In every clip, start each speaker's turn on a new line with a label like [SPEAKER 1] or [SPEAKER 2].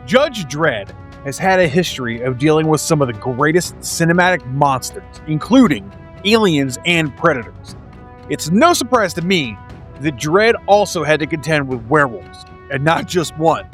[SPEAKER 1] Judge Dredd has had a history of dealing with some of the greatest cinematic monsters, including aliens and predators. It's no surprise to me that Dredd also had to contend with werewolves, and not just one.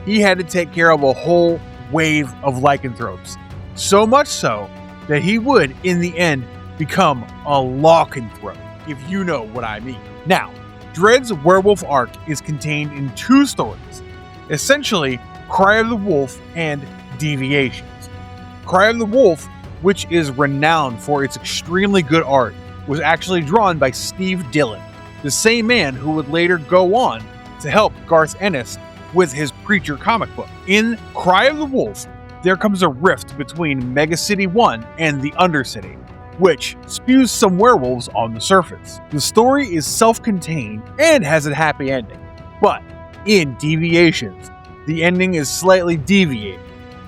[SPEAKER 1] He had to take care of a whole wave of lycanthropes, so much so that he would, in the end, become a Law-canthrope, if you know what I mean. Now, Dredd's werewolf arc is contained in two stories, essentially Cry of the Wolf and Deviations. Cry of the Wolf, which is renowned for its extremely good art, was actually drawn by Steve Dillon, the same man who would later go on to help Garth Ennis with his Preacher comic book. In Cry of the Wolf, there comes a rift between Megacity 1 and the Undercity, which spews some werewolves on the surface. The story is self-contained and has a happy ending, but in Deviations, the ending is slightly deviated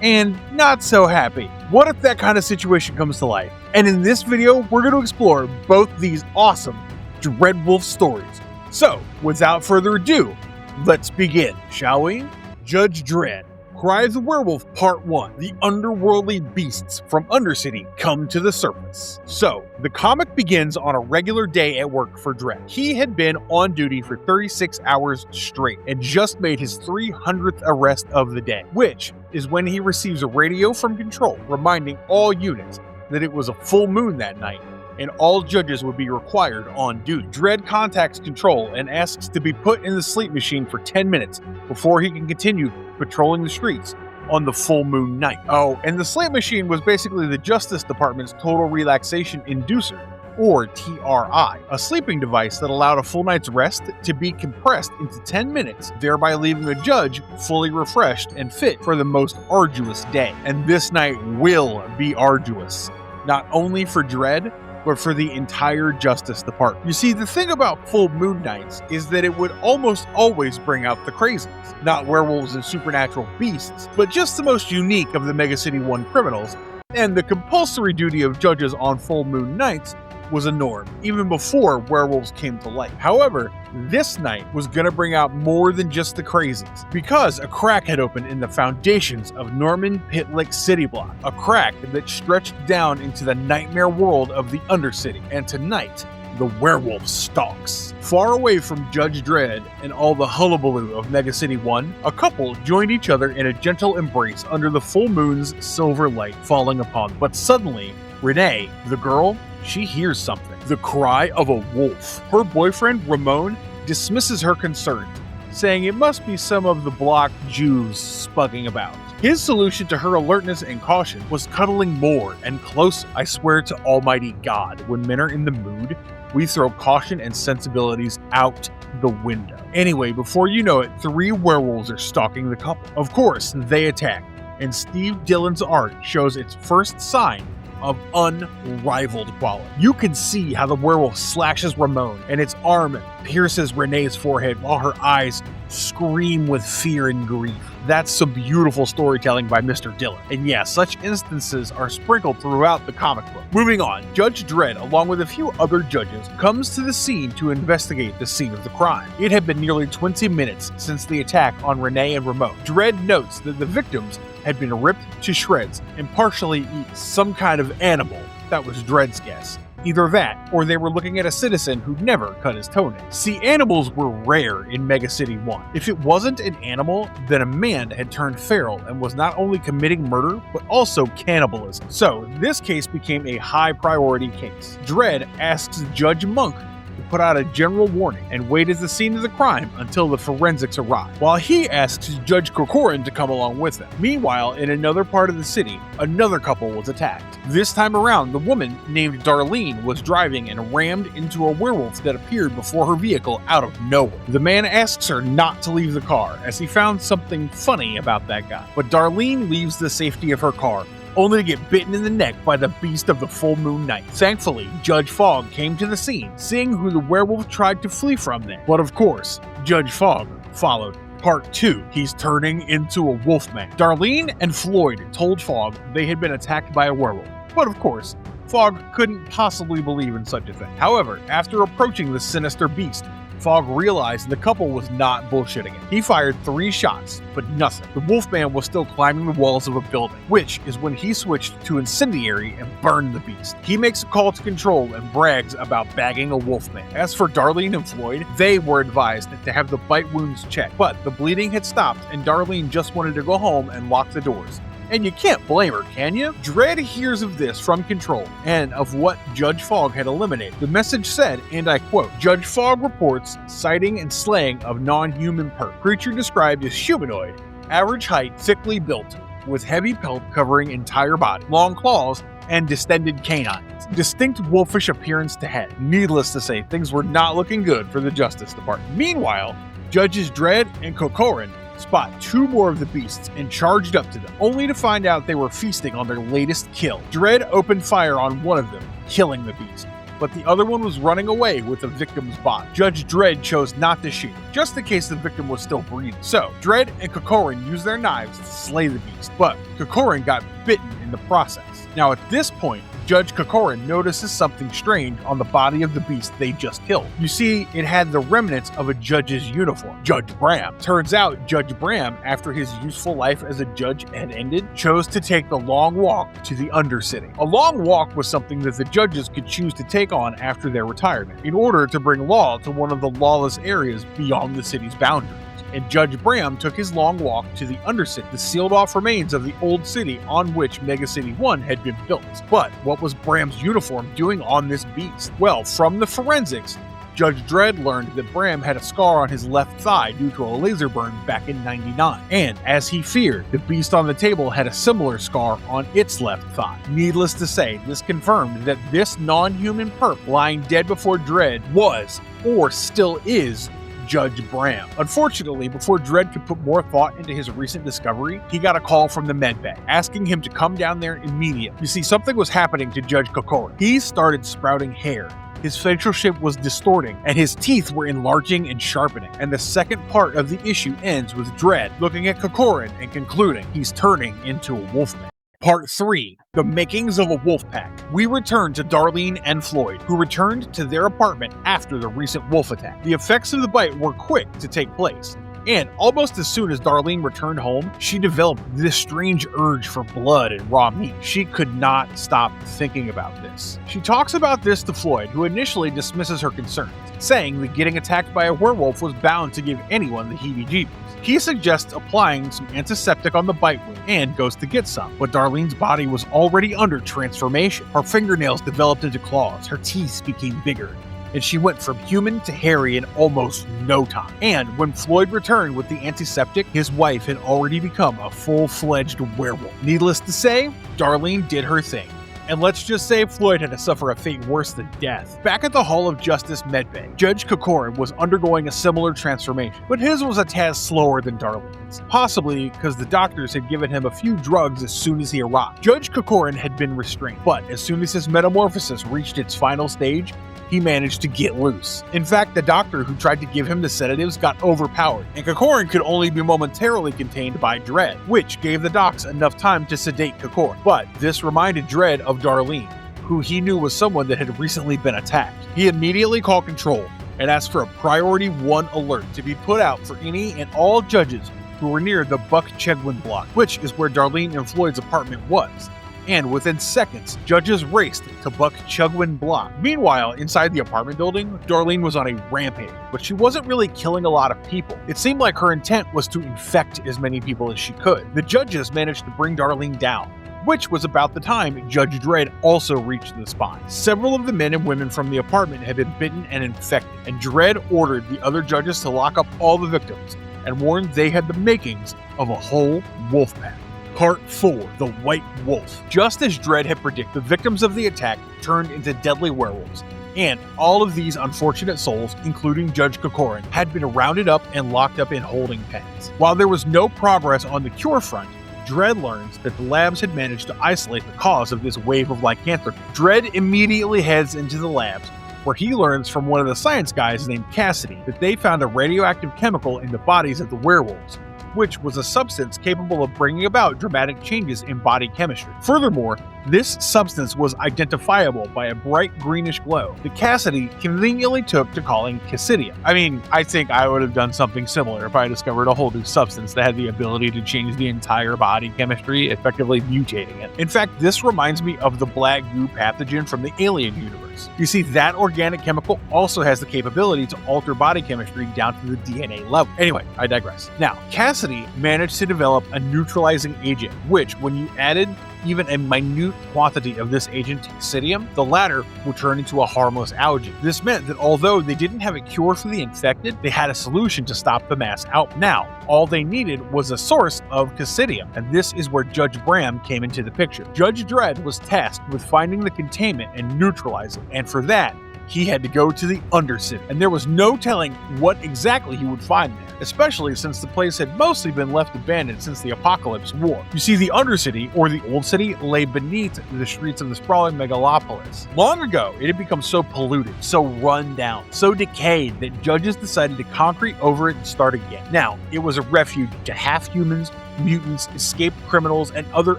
[SPEAKER 1] and not so happy. What if that kind of situation comes to life? And in this video, we're going to explore both these awesome Dreadwolf stories. So, without further ado, let's begin, shall we? Judge Dredd, Cry of the Werewolf Part 1. The underworldly beasts from Undercity come to the surface. So, the comic begins on a regular day at work for Dredd. He had been on duty for 36 hours straight and just made his 300th arrest of the day, which is when he receives a radio from Control reminding all units that it was a full moon that night and all judges would be required on duty. Dredd contacts Control and asks to be put in the sleep machine for 10 minutes before he can continue patrolling the streets on the full moon night. Oh, and the sleep machine was basically the Justice Department's total relaxation inducer, or TRI, a sleeping device that allowed a full night's rest to be compressed into 10 minutes, thereby leaving the judge fully refreshed and fit for the most arduous day. And this night will be arduous, not only for Dredd, but for the entire Justice Department. You see, the thing about full moon nights is that it would almost always bring out the crazies. Not werewolves and supernatural beasts, but just the most unique of the Megacity 1 criminals, and the compulsory duty of judges on full moon nights was a norm, even before werewolves came to light. However, this night was gonna bring out more than just the crazies, because a crack had opened in the foundations of Norman Pitlick City Block, a crack that stretched down into the nightmare world of the Undercity, and tonight, the werewolf stalks. Far away from Judge Dredd and all the hullabaloo of Megacity 1, a couple joined each other in a gentle embrace under the full moon's silver light falling upon them. But suddenly, Renee, the girl, she hears something. The cry of a wolf. Her boyfriend, Ramon, dismisses her concerns, saying it must be some of the block Jews spugging about. His solution to her alertness and caution was cuddling more and closer. I swear to Almighty God, when men are in the mood, we throw caution and sensibilities out the window. Anyway, before you know it, 3 werewolves are stalking the couple. Of course, they attack, and Steve Dillon's art shows its first sign of unrivaled quality. You can see how the werewolf slashes Ramon and its arm pierces Renee's forehead while her eyes scream with fear and grief. That's some beautiful storytelling by Mr. Dillon. And yeah, such instances are sprinkled throughout the comic book. Moving on, Judge Dredd, along with a few other judges, comes to the scene to investigate the scene of the crime. It had been nearly 20 minutes since the attack on Renee and Ramon. Dredd notes that the victims had been ripped to shreds and partially eaten. Some kind of animal. That was Dredd's guess. Either that, or they were looking at a citizen who'd never cut his toenails. See, animals were rare in Megacity 1. If it wasn't an animal, then a man had turned feral and was not only committing murder, but also cannibalism. So, this case became a high priority case. Dredd asks Judge Monk to put out a general warning and wait at the scene of the crime until the forensics arrive, while he asks Judge Corcoran to come along with them. Meanwhile, in another part of the city, another couple was attacked. This time around, the woman named Darlene was driving and rammed into a werewolf that appeared before her vehicle out of nowhere. The man asks her not to leave the car, as he found something funny about that guy. But Darlene leaves the safety of her car, only to get bitten in the neck by the beast of the full moon night. Thankfully, Judge Fogg came to the scene, seeing who the werewolf tried to flee from there. But of course, Judge Fogg followed. Part 2, he's turning into a wolfman. Darlene and Floyd told Fogg they had been attacked by a werewolf. But of course, Fogg couldn't possibly believe in such a thing. However, after approaching the sinister beast, Fogg realized the couple was not bullshitting it. He fired 3 shots, but nothing. The Wolfman was still climbing the walls of a building, which is when he switched to incendiary and burned the beast. He makes a call to control and brags about bagging a Wolfman. As for Darlene and Floyd, they were advised to have the bite wounds checked, but the bleeding had stopped and Darlene just wanted to go home and lock the doors. And you can't blame her, can you? Dredd hears of this from Control and of what Judge Fogg had eliminated. The message said, and I quote, "Judge Fogg reports sighting and slaying of non-human perp. Creature described as humanoid, average height, thickly built, with heavy pelt covering entire body, long claws, and distended canines. Distinct wolfish appearance to head." Needless to say, things were not looking good for the Justice Department. Meanwhile, Judges Dredd and Corcoran spot 2 more of the beasts and charged up to them, only to find out they were feasting on their latest kill. Dredd opened fire on one of them, killing the beast, but the other one was running away with the victim's body. Judge Dredd chose not to shoot, just in case the victim was still breathing. So, Dredd and Corcoran used their knives to slay the beast, but Corcoran got bitten in the process. Now at this point, Judge Corcoran notices something strange on the body of the beast they just killed. You see, it had the remnants of a judge's uniform, Judge Bram. Turns out Judge Bram, after his useful life as a judge had ended, chose to take the long walk to the Undercity. A long walk was something that the judges could choose to take on after their retirement, in order to bring law to one of the lawless areas beyond the city's boundaries. And Judge Bram took his long walk to the Undercity, the sealed-off remains of the old city on which Megacity 1 had been built. But what was Bram's uniform doing on this beast? Well, from the forensics, Judge Dredd learned that Bram had a scar on his left thigh due to a laser burn back in '99. And, as he feared, the beast on the table had a similar scar on its left thigh. Needless to say, this confirmed that this non-human perp lying dead before Dredd was, or still is, Judge Bram. Unfortunately, before Dredd could put more thought into his recent discovery, he got a call from the medbay, asking him to come down there immediately. You see, something was happening to Judge Corcoran. He started sprouting hair. His facial shape was distorting, and his teeth were enlarging and sharpening. And the second part of the issue ends with Dredd looking at Corcoran and concluding he's turning into a wolfman. Part 3. The Makings of a Wolfpack. We return to Darlene and Floyd, who returned to their apartment after the recent wolf attack. The effects of the bite were quick to take place, and almost as soon as Darlene returned home, she developed this strange urge for blood and raw meat. She could not stop thinking about this. She talks about this to Floyd, who initially dismisses her concerns, saying that getting attacked by a werewolf was bound to give anyone the heebie-jeebies. He suggests applying some antiseptic on the bite wound and goes to get some, but Darlene's body was already under transformation. Her fingernails developed into claws, her teeth became bigger, and she went from human to hairy in almost no time. And when Floyd returned with the antiseptic, his wife had already become a full-fledged werewolf. Needless to say, Darlene did her thing. And let's just say Floyd had to suffer a fate worse than death. Back at the Hall of Justice medbay, Judge Corcoran was undergoing a similar transformation, but his was a tad slower than Darlene's, possibly because the doctors had given him a few drugs as soon as he arrived. Judge Corcoran had been restrained, but as soon as his metamorphosis reached its final stage, he managed to get loose. In fact, the doctor who tried to give him the sedatives got overpowered, and Corcoran could only be momentarily contained by Dredd, which gave the docs enough time to sedate Corcoran. But this reminded Dredd of Darlene, who he knew was someone that had recently been attacked. He immediately called Control and asked for a Priority 1 alert to be put out for any and all judges who were near the Buck Chegwin block, which is where Darlene and Floyd's apartment was. And within seconds, judges raced to Buck Chugwin block. Meanwhile, inside the apartment building, Darlene was on a rampage, but she wasn't really killing a lot of people. It seemed like her intent was to infect as many people as she could. The judges managed to bring Darlene down, which was about the time Judge Dredd also reached the spot. Several of the men and women from the apartment had been bitten and infected, and Dredd ordered the other judges to lock up all the victims and warned they had the makings of a whole wolf pack. Part 4. The White Wolf. Just as Dredd had predicted, the victims of the attack turned into deadly werewolves, and all of these unfortunate souls, including Judge Corcoran, had been rounded up and locked up in holding pens. While there was no progress on the cure front, Dredd learns that the labs had managed to isolate the cause of this wave of lycanthropy. Dredd immediately heads into the labs, where he learns from one of the science guys named Cassidy that they found a radioactive chemical in the bodies of the werewolves, which was a substance capable of bringing about dramatic changes in body chemistry. Furthermore, This substance was identifiable by a bright greenish glow that Cassidy conveniently took to calling Cassidium. I mean, I think I would have done something similar if I discovered a whole new substance that had the ability to change the entire body chemistry, effectively mutating it. In fact, this reminds me of the black goo pathogen from the Alien universe. You see, that organic chemical also has the capability to alter body chemistry down to the DNA level. Anyway, I digress. Now, Cassidy managed to develop a neutralizing agent, which, when you added even a minute quantity of this agent to Cassidium, the latter would turn into a harmless algae. This meant that although they didn't have a cure for the infected, they had a solution to stop the mass out. Now, all they needed was a source of Cassidium, and this is where Judge Bram came into the picture. Judge Dredd was tasked with finding the containment and neutralizing it, and for that, he had to go to the Undercity, and there was no telling what exactly he would find there, especially since the place had mostly been left abandoned since the Apocalypse War. You see, the Undercity, or the Old City, lay beneath the streets of the sprawling megalopolis. Long ago, it had become so polluted, so run down, so decayed that judges decided to concrete over it and start again. Now, it was a refuge to half-humans, mutants, escaped criminals, and other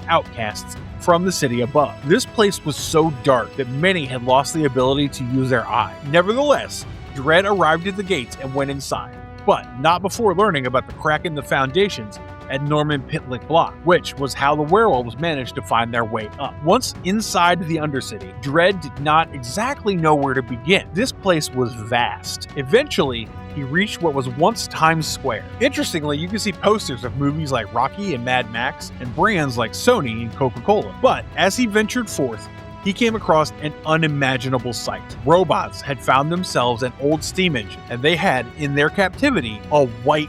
[SPEAKER 1] outcasts from the city above. This place was so dark that many had lost the ability to use their eye. Nevertheless, Dredd arrived at the gates and went inside, but not before learning about the crack in the foundations at Norman Pitlick Block, which was how the werewolves managed to find their way up. Once inside the Undercity, Dredd did not exactly know where to begin. This place was vast. Eventually, he reached what was once Times Square. Interestingly, you can see posters of movies like Rocky and Mad Max, and brands like Sony and Coca-Cola. But as he ventured forth, he came across an unimaginable sight. Robots had found themselves an old steam engine, and they had, in their captivity, a white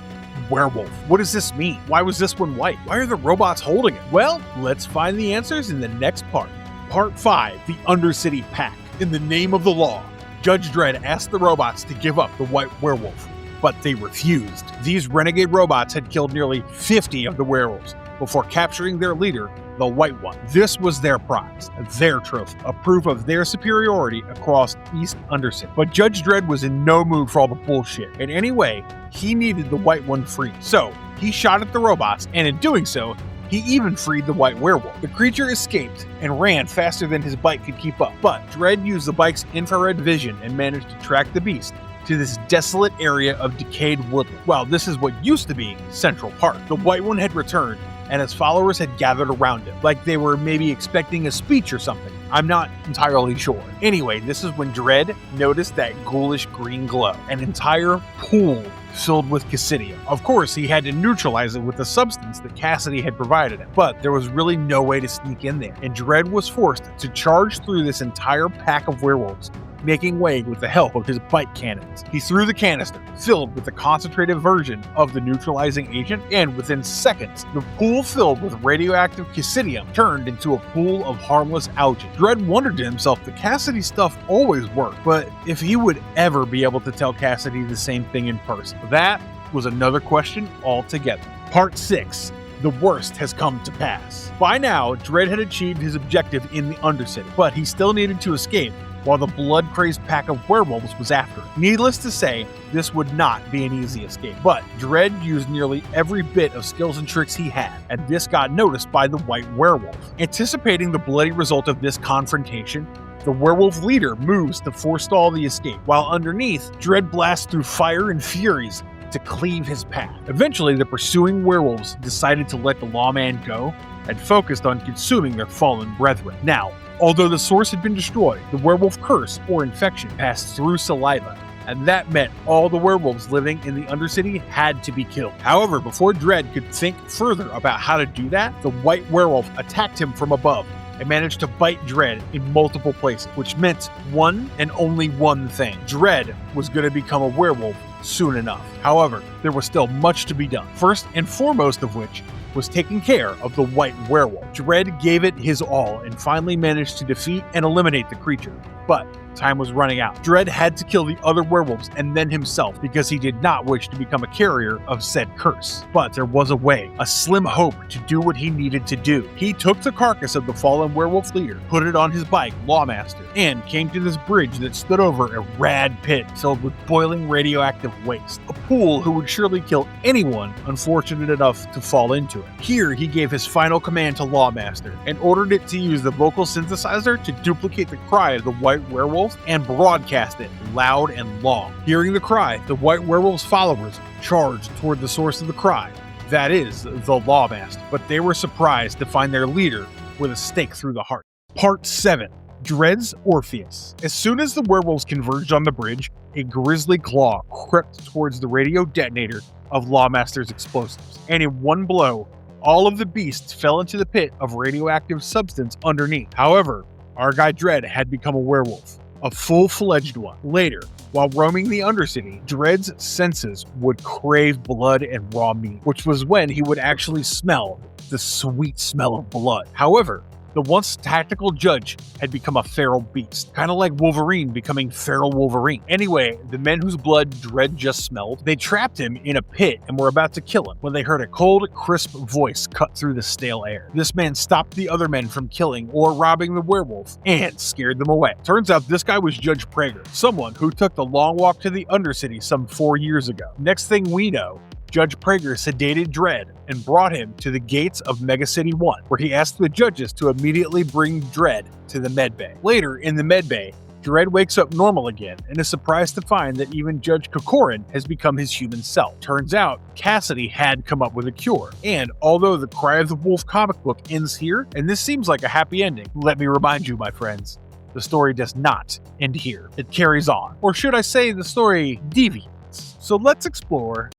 [SPEAKER 1] werewolf. What does this mean? Why was this one white? Why are the robots holding it? Well, let's find the answers in the next part. Part 5, the Undercity Pack. In the name of the law, Judge Dredd asked the robots to give up the white werewolf, but they refused. These renegade robots had killed nearly 50 of the werewolves before capturing their leader, the White One. This was their prize, their trophy, a proof of their superiority across East Undercity. But Judge Dredd was in no mood for all the bullshit. And anyway, he needed the White One free. So he shot at the robots, and in doing so, he even freed the white werewolf. The creature escaped and ran faster than his bike could keep up. But Dredd used the bike's infrared vision and managed to track the beast to this desolate area of decayed woodland. Well, this is what used to be Central Park. The White One had returned, and his followers had gathered around him, like they were maybe expecting a speech or something. I'm not entirely sure. Anyway, this is when Dredd noticed that ghoulish green glow, an entire pool filled with Cassidium. Of course, he had to neutralize it with the substance that Cassidy had provided him, but there was really no way to sneak in there, and Dredd was forced to charge through this entire pack of werewolves, making way with the help of his bike cannons. He threw the canister, filled with the concentrated version of the neutralizing agent, and within seconds, the pool filled with radioactive Cassidium turned into a pool of harmless algae. Dredd wondered to himself that Cassidy's stuff always worked, but if he would ever be able to tell Cassidy the same thing in person. That was another question altogether. Part 6. The worst has come to pass. By now, Dredd had achieved his objective in the Undercity, but he still needed to escape while the blood-crazed pack of werewolves was after him. Needless to say, this would not be an easy escape, but Dredd used nearly every bit of skills and tricks he had, and this got noticed by the white werewolf. Anticipating the bloody result of this confrontation, the werewolf leader moves to forestall the escape, while underneath, Dredd blasts through fire and furies to cleave his path. Eventually, the pursuing werewolves decided to let the lawman go and focused on consuming their fallen brethren. Now, although the source had been destroyed, the werewolf curse, or infection, passed through saliva, and that meant all the werewolves living in the Undercity had to be killed. However, before Dredd could think further about how to do that, the white werewolf attacked him from above and managed to bite Dredd in multiple places, which meant one and only one thing. Dredd was going to become a werewolf soon enough. However, there was still much to be done. First and foremost of which was taking care of the white werewolf. Dredd gave it his all and finally managed to defeat and eliminate the creature. but time was running out. Dredd had to kill the other werewolves and then himself because he did not wish to become a carrier of said curse. But there was a way, a slim hope to do what he needed to do. He took the carcass of the fallen werewolf leader, put it on his bike, Lawmaster, and came to this bridge that stood over a rad pit filled with boiling radioactive waste. A pool who would surely kill anyone unfortunate enough to fall into it. Here, he gave his final command to Lawmaster and ordered it to use the vocal synthesizer to duplicate the cry of the white werewolf and broadcast it loud and long. Hearing the cry, the white werewolf's followers charged toward the source of the cry, that is, the Lawmaster, but they were surprised to find their leader with a stake through the heart. Part 7. Dredd's Orpheus. As soon as the werewolves converged on the bridge, a grisly claw crept towards the radio detonator of Lawmaster's explosives, and in one blow, all of the beasts fell into the pit of radioactive substance underneath. However, our guy Dredd had become a werewolf, a full-fledged one. Later, while roaming the Undercity, Dredd's senses would crave blood and raw meat, which was when he would actually smell the sweet smell of blood. However, the once tactical judge had become a feral beast, kind of like Wolverine becoming feral Wolverine. Anyway, the men whose blood Dredd just smelled, they trapped him in a pit and were about to kill him when they heard a cold, crisp voice cut through the stale air. This man stopped the other men from killing or robbing the werewolf and scared them away. Turns out this guy was Judge Prager, someone who took the long walk to the Undercity some 4 years ago. Next thing we know, Judge Prager sedated Dredd and brought him to the gates of Megacity 1, where he asked the judges to immediately bring Dredd to the medbay. Later, in the medbay, Dredd wakes up normal again and is surprised to find that even Judge Kokorin has become his human self. Turns out, Cassidy had come up with a cure, and although the Cry of the Wolf comic book ends here, and this seems like a happy ending, let me remind you, my friends, the story does not end here. It carries on. Or should I say the story deviates. So let's explore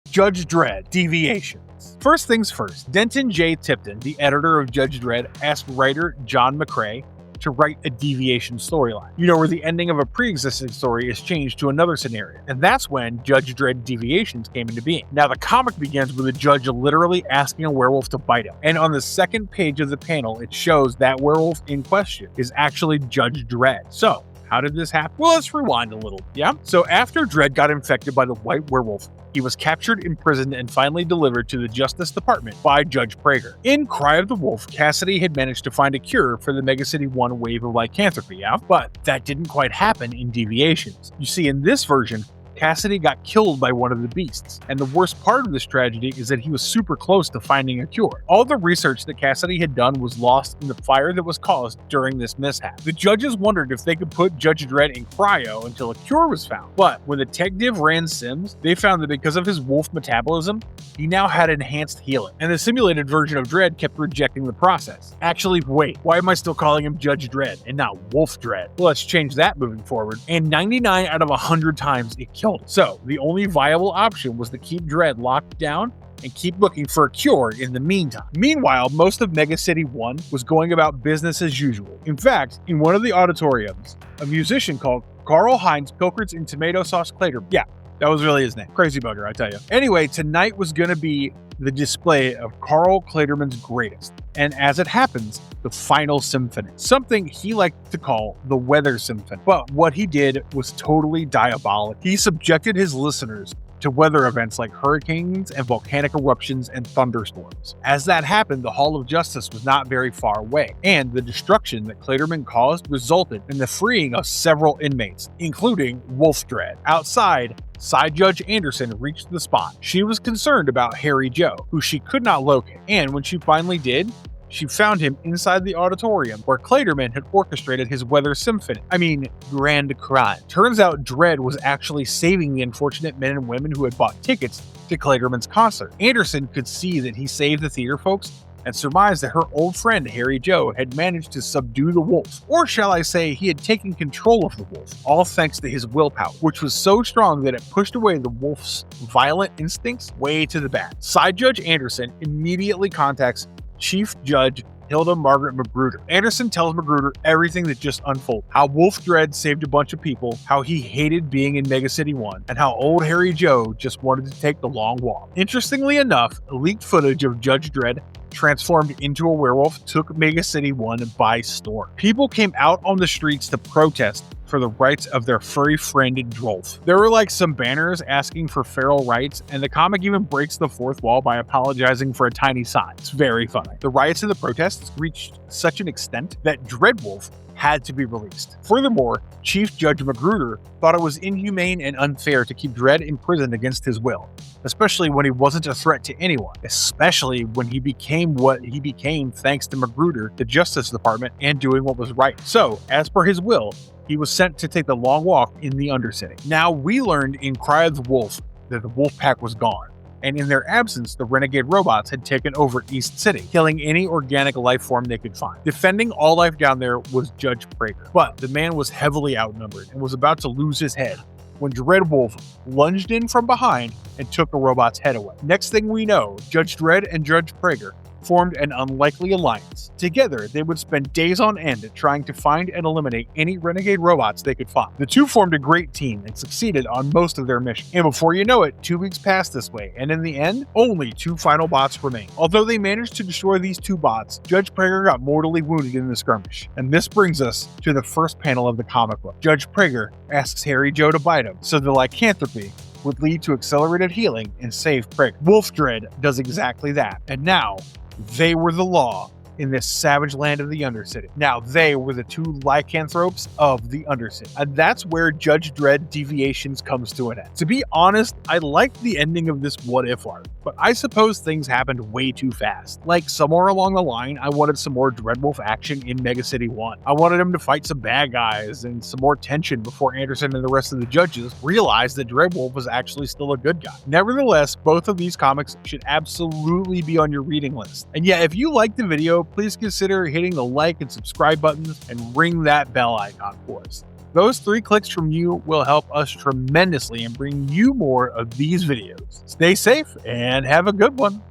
[SPEAKER 1] Judge Dredd Deviations. First things first, Denton J. Tipton, the editor of Judge Dredd, asked writer John McCrae to write a deviation storyline. You know, where the ending of a pre-existing story is changed to another scenario. And that's when Judge Dredd Deviations came into being. Now, the comic begins with a judge literally asking a werewolf to bite him. And on the second page of the panel, it shows that werewolf in question is actually Judge Dredd. So, how did this happen? Well, let's rewind a little, yeah? So after Dredd got infected by the white werewolf, he was captured, imprisoned, and finally delivered to the Justice Department by Judge Prager. In Cry of the Wolf, Cassidy had managed to find a cure for the Megacity 1 wave of lycanthropy, yeah? But that didn't quite happen in Deviations. You see, in this version, Cassidy got killed by one of the beasts, and the worst part of this tragedy is that he was super close to finding a cure. All the research that Cassidy had done was lost in the fire that was caused during this mishap. The judges wondered if they could put Judge Dredd in cryo until a cure was found, but when the tech div ran sims, they found that because of his wolf metabolism, he now had enhanced healing, and the simulated version of Dredd kept rejecting the process. Actually, wait, why am I still calling him Judge Dredd and not Wolf Dredd? Well, let's change that moving forward, and 99 out of 100 times it killed. So, the only viable option was to keep Dredd locked down and keep looking for a cure in the meantime. Meanwhile, most of Megacity 1 was going about business as usual. In fact, in one of the auditoriums, a musician called Karl Heinz Pilkerts in Tomato Sauce Clater. Yeah, that was really his name. Crazy bugger, I tell you. Anyway, tonight was going to be the display of Karl Klaterman's greatest, and as it happens, the final symphony, something he liked to call the Weather Symphony. But what he did was totally diabolic. He subjected his listeners to weather events like hurricanes and volcanic eruptions and thunderstorms. As that happened, the Hall of Justice was not very far away, and the destruction that Klaterman caused resulted in the freeing of several inmates, including Wolf Dredd. Outside, Side Judge Anderson reached the spot. She was concerned about Harry Joe, who she could not locate, and when she finally did, she found him inside the auditorium where Klaterman had orchestrated his Weather Symphony. Grand crime. Turns out Dredd was actually saving the unfortunate men and women who had bought tickets to Klaterman's concert. Anderson could see that he saved the theater folks and surmised that her old friend Harry Joe had managed to subdue the wolf. Or shall I say, he had taken control of the wolf, all thanks to his willpower, which was so strong that it pushed away the wolf's violent instincts way to the back. Side Judge Anderson immediately contacts Chief Judge Hilda Margaret Magruder. Anderson tells Magruder everything that just unfolded. How Wolf Dredd saved a bunch of people, how he hated being in Mega City 1, and how old Harry Joe just wanted to take the long walk. Interestingly enough, leaked footage of Judge Dredd transformed into a werewolf took Mega City 1 by storm. People came out on the streets to protest for the rights of their furry friend Dreadwolf. There were like some banners asking for feral rights, and the comic even breaks the fourth wall by apologizing for a tiny sign. It's very funny. The riots and the protests reached such an extent that Dreadwolf had to be released. Furthermore, Chief Judge Magruder thought it was inhumane and unfair to keep Dredd imprisoned against his will, especially when he wasn't a threat to anyone, especially when he became what he became thanks to Magruder, the Justice Department, and doing what was right. So, as per his will, he was sent to take the long walk in the Undercity. Now, we learned in Cry of the Wolf that the Wolfpack was gone, and in their absence, the renegade robots had taken over East City, killing any organic life form they could find. Defending all life down there was Judge Prager, but the man was heavily outnumbered and was about to lose his head when Dreadwolf lunged in from behind and took the robot's head away. Next thing we know, Judge Dredd and Judge Prager formed an unlikely alliance. Together, they would spend days on end trying to find and eliminate any renegade robots they could find. The two formed a great team and succeeded on most of their missions. And before you know it, 2 weeks passed this way, and in the end, only 2 final bots remained. Although they managed to destroy these 2 bots, Judge Prager got mortally wounded in the skirmish. And this brings us to the first panel of the comic book. Judge Prager asks Harry Joe to bite him, so the lycanthropy would lead to accelerated healing and save Prager. Wolf Dredd does exactly that, and now they were the law in this savage land of the Undercity. Now, they were the 2 lycanthropes of the Undercity. And that's where Judge Dredd Deviations comes to an end. To be honest, I liked the ending of this What If arc, but I suppose things happened way too fast. Like, somewhere along the line, I wanted some more Dreadwolf action in Mega City 1. I wanted him to fight some bad guys and some more tension before Anderson and the rest of the judges realized that Dreadwolf was actually still a good guy. Nevertheless, both of these comics should absolutely be on your reading list. And yeah, if you liked the video, please consider hitting the like and subscribe buttons and ring that bell icon for us. Those 3 clicks from you will help us tremendously and bring you more of these videos. Stay safe and have a good one.